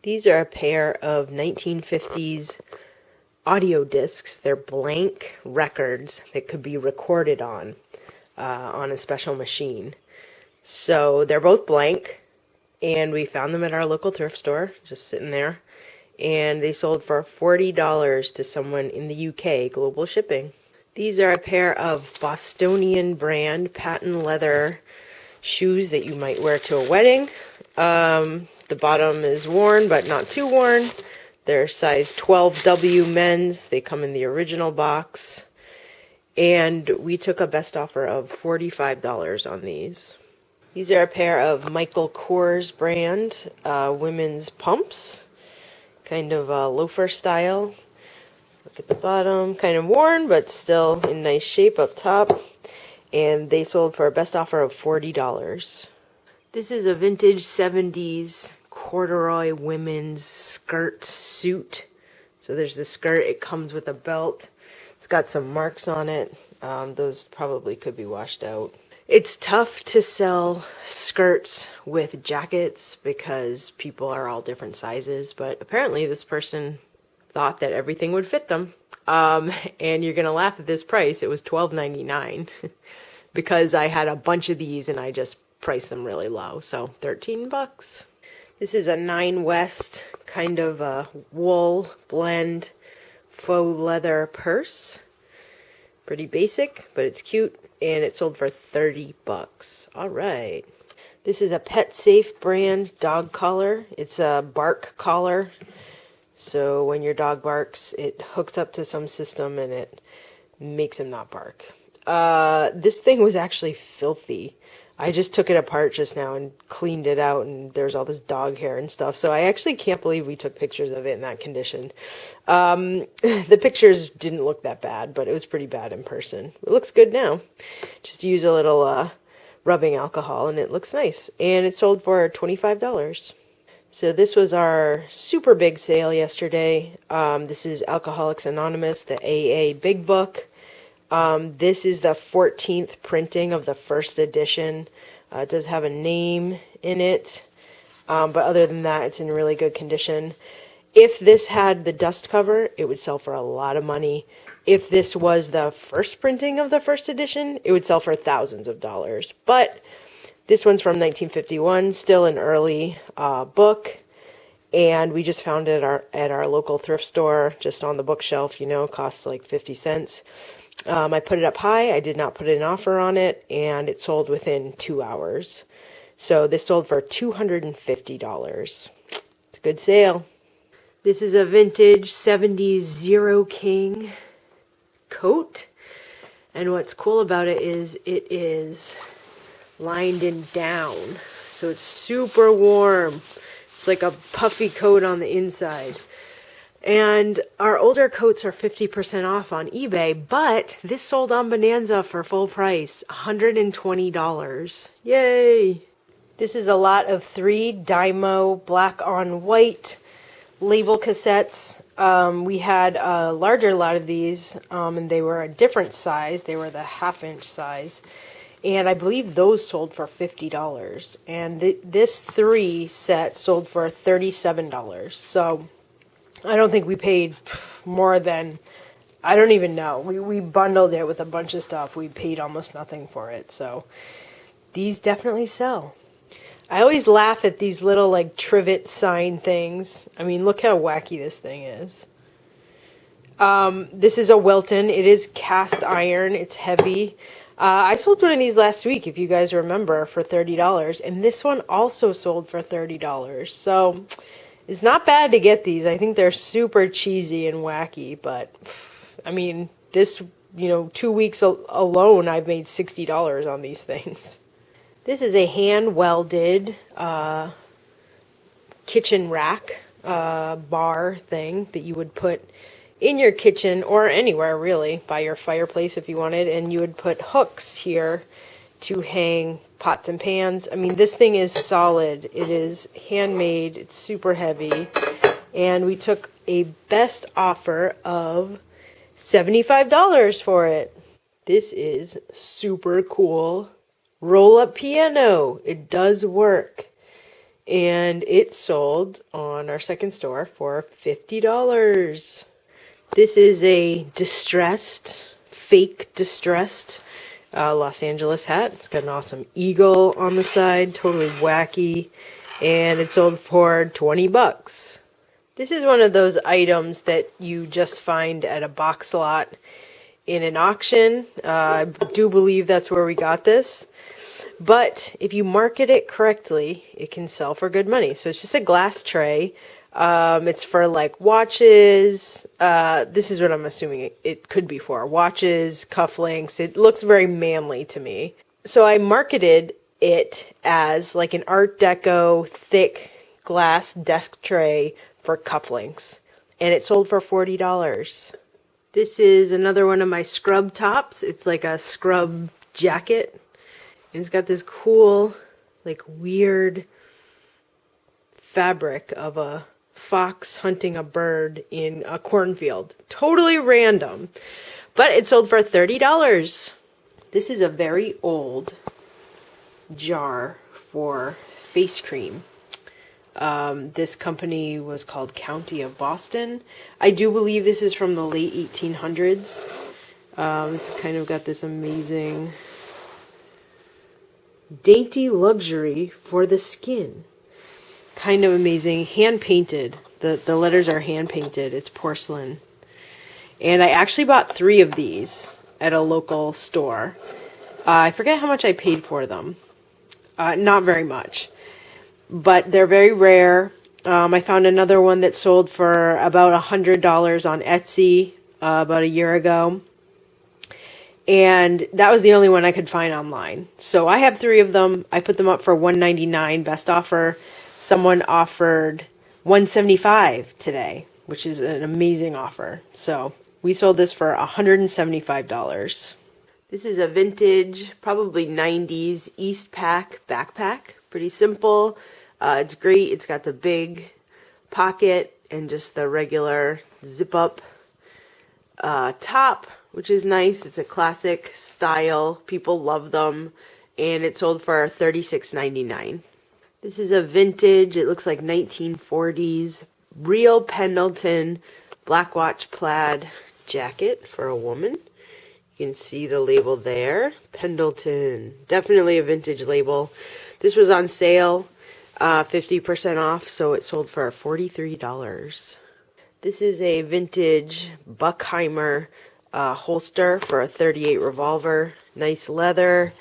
These are a pair of 1950s audio discs. They're blank records that could be recorded on a special machine. So they're both blank, and we found them at our local thrift store, just sitting there. And they sold for $40 to someone in the UK, global shipping. These are a pair of Bostonian brand patent leather shoes that you might wear to a wedding. The bottom is worn, but not too worn. They're size 12W men's. They come in the original box. And we took a best offer of $45 on these. These are a pair of Michael Kors brand women's pumps. Kind of loafer style. Look at the bottom, kind of worn, but still in nice shape up top. And they sold for a best offer of $40. This is a vintage 70s corduroy women's skirt suit. So there's the skirt, it comes with a belt. It's got some marks on it. Those probably could be washed out. It's tough to sell skirts with jackets because people are all different sizes, but apparently this person thought that everything would fit them. And you're gonna laugh at this price. It was $12.99 because I had a bunch of these and I just priced them really low. So $13. This is a Nine West kind of a wool blend faux leather purse. Pretty basic, but it's cute, and it sold for $30. All right. This is a Pet Safe brand dog collar. It's a bark collar. So when your dog barks, it hooks up to some system and it makes him not bark. This thing was actually filthy. I just took it apart just now and cleaned it out, and there's all this dog hair and stuff. So I actually can't believe we took pictures of it in that condition. The pictures didn't look that bad, but it was pretty bad in person. It looks good now. Just use a little rubbing alcohol and it looks nice. And it sold for $25. So this was our super big sale yesterday. This is Alcoholics Anonymous, the AA Big Book. This is the 14th printing of the first edition. It does have a name in it, but other than that, it's in really good condition. If this had the dust cover, it would sell for a lot of money. If this was the first printing of the first edition, it would sell for thousands of dollars. But this one's from 1951, still an early book. And we just found it at our local thrift store, just on the bookshelf, costs like 50 cents. I put it up high. I did not put an offer on it, and it sold within 2 hours. So this sold for $250. It's a good sale. This is a vintage 70s Zero King coat. And what's cool about it is lined in down. So it's super warm. It's like a puffy coat on the inside. And our older coats are 50% off on eBay, but this sold on Bonanza for full price, $120. Yay! This is a lot of 3 Dymo black on white label cassettes. We had a larger lot of these, and they were a different size. They were the half-inch size. And I believe those sold for $50. And this 3 set sold for $37. So I don't think we paid more than, I don't even know. We bundled it with a bunch of stuff. We paid almost nothing for it. So these definitely sell. I always laugh at these little like trivet sign things. I mean, look how wacky this thing is. This is a Wilton. It is cast iron. It's heavy. I sold one of these last week, if you guys remember, for $30. And this one also sold for $30. So it's not bad to get these. I think they're super cheesy and wacky, but I mean, this, 2 weeks alone, I've made $60 on these things. This is a hand-welded kitchen rack bar thing that you would put in your kitchen or anywhere really, by your fireplace if you wanted, and you would put hooks here to hang pots and pans. I mean, this thing is solid. It is handmade. It's super heavy. And we took a best offer of $75 for it. This is super cool. Roll-up piano. It does work. and it sold on our second store for $50. This is a fake distressed Los Angeles hat. It's got an awesome eagle on the side, totally wacky, and it sold for 20 bucks. This is one of those items that you just find at a box lot in an auction. I do believe that's where we got this. But if you market it correctly, it can sell for good money. So it's just a glass tray. It's for like watches. This is what I'm assuming it could be for. Watches, cufflinks. It looks very manly to me. So I marketed it as like an Art Deco thick glass desk tray for cufflinks. And it sold for $40. This is another one of my scrub tops. It's like a scrub jacket. And it's got this cool, like weird fabric of a fox hunting a bird in a cornfield. Totally random. But it sold for $30. This is a very old jar for face cream. This company was called County of Boston. I do believe this is from the late 1800s. It's kind of got this amazing dainty luxury for the skin. Kind of amazing. Hand painted. The letters are hand painted. It's porcelain. And I actually bought 3 of these at a local store. I forget how much I paid for them. Not very much. But they're very rare. I found another one that sold for about $100 on Etsy about a year ago. And that was the only one I could find online. So I have 3 of them. I put them up for $1.99 best offer. Someone offered $175 today, which is an amazing offer. So we sold this for $175. This is a vintage, probably 90s Eastpak backpack. Pretty simple. It's great. It's got the big pocket and just the regular zip up top, which is nice. It's a classic style. People love them. And it sold for $36.99. This is a vintage, it looks like 1940s, real Pendleton Black Watch plaid jacket for a woman. You can see the label there. Pendleton. Definitely a vintage label. This was on sale, 50% off, so it sold for $43. This is a vintage Buckheimer holster for a .38 revolver. Nice leather,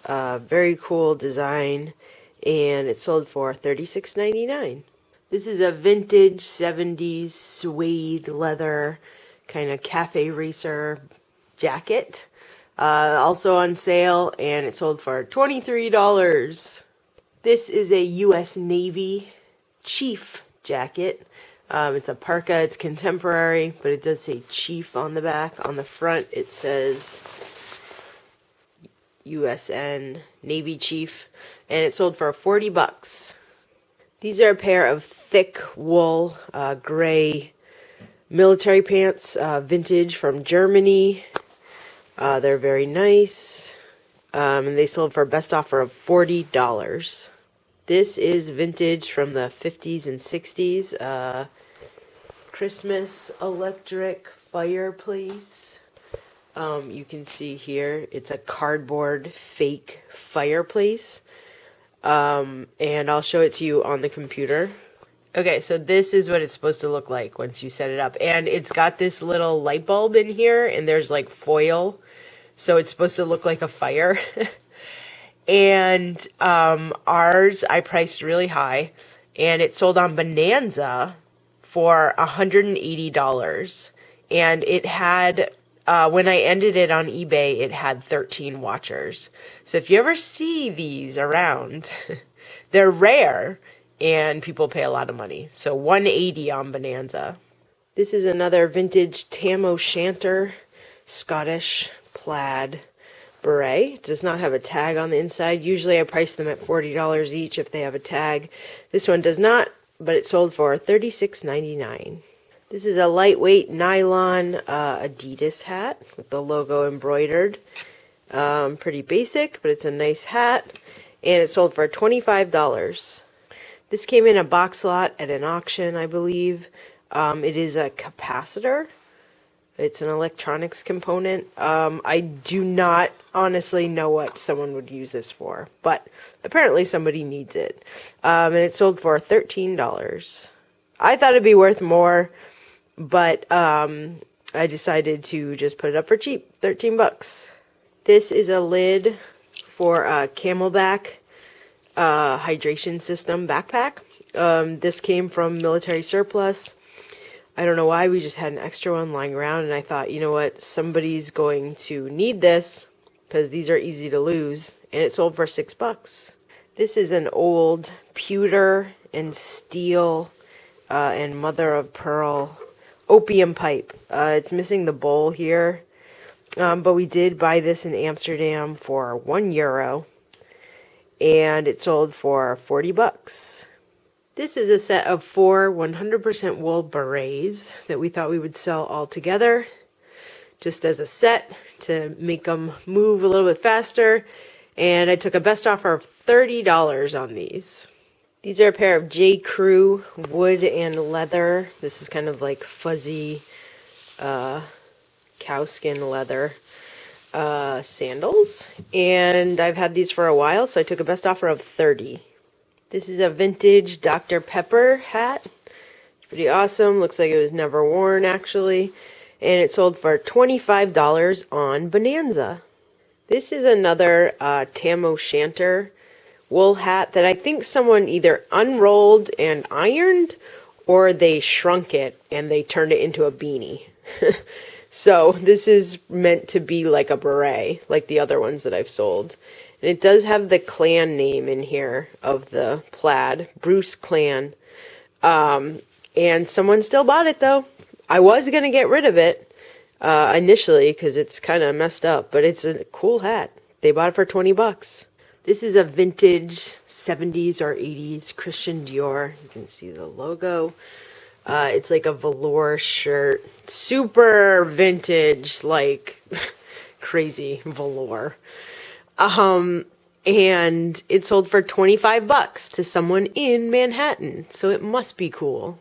very cool design, and it sold for $36.99. This is a vintage 70s suede leather kind of cafe racer jacket. Also on sale, and it sold for $23. This is a U.S. Navy Chief jacket. It's a parka, it's contemporary, but it does say Chief on the back. On the front it says USN Navy Chief, and it sold for 40 bucks. These are a pair of thick wool gray military pants, vintage from Germany. They're very nice, and they sold for a best offer of $40. This is vintage from the 50s and 60s. Christmas electric fireplace. You can see here, it's a cardboard fake fireplace. And I'll show it to you on the computer. Okay, so this is what it's supposed to look like once you set it up. And it's got this little light bulb in here, and there's like foil. So it's supposed to look like a fire. And ours, I priced really high. And it sold on Bonanza for $180. And it had, when I ended it on eBay, it had 13 watchers. So if you ever see these around, they're rare and people pay a lot of money. So $180 on Bonanza. This is another vintage Tam O'Shanter Scottish plaid beret. It does not have a tag on the inside. Usually I price them at $40 each if they have a tag. This one does not, but it sold for $36.99. This is a lightweight nylon Adidas hat with the logo embroidered. Pretty basic, but it's a nice hat, and it sold for $25. This came in a box lot at an auction, I believe. It is a capacitor. It's an electronics component. I do not honestly know what someone would use this for, but apparently somebody needs it. And it sold for $13. I thought it'd be worth more, but I decided to just put it up for cheap, 13 bucks. This is a lid for a Camelback hydration system backpack. This came from military surplus. I don't know why, we just had an extra one lying around, and I thought, you know what, somebody's going to need this because these are easy to lose, and it sold for $6. This is an old pewter and steel and mother of pearl opium pipe. It's missing the bowl here, but we did buy this in Amsterdam for €1, and it sold for 40 bucks. This is a set of 4 100% wool berets that we thought we would sell all together, just as a set to make them move a little bit faster. And I took a best offer of $30 on these. These are a pair of J. Crew wood and leather. This is kind of like fuzzy cowskin leather sandals. And I've had these for a while, so I took a best offer of $30. This is a vintage Dr. Pepper hat. It's pretty awesome. Looks like it was never worn, actually. And it sold for $25 on Bonanza. This is another Tam O'Shanter wool hat that I think someone either unrolled and ironed, or they shrunk it and they turned it into a beanie. So this is meant to be like a beret, like the other ones that I've sold. And it does have the clan name in here of the plaid, Bruce Clan. And someone still bought it, though. I was going to get rid of it initially because it's kind of messed up, but it's a cool hat. They bought it for 20 bucks. This is a vintage 70s or 80s Christian Dior. You can see the logo. It's like a velour shirt. Super vintage, like crazy velour. And it sold for 25 bucks to someone in Manhattan, so it must be cool.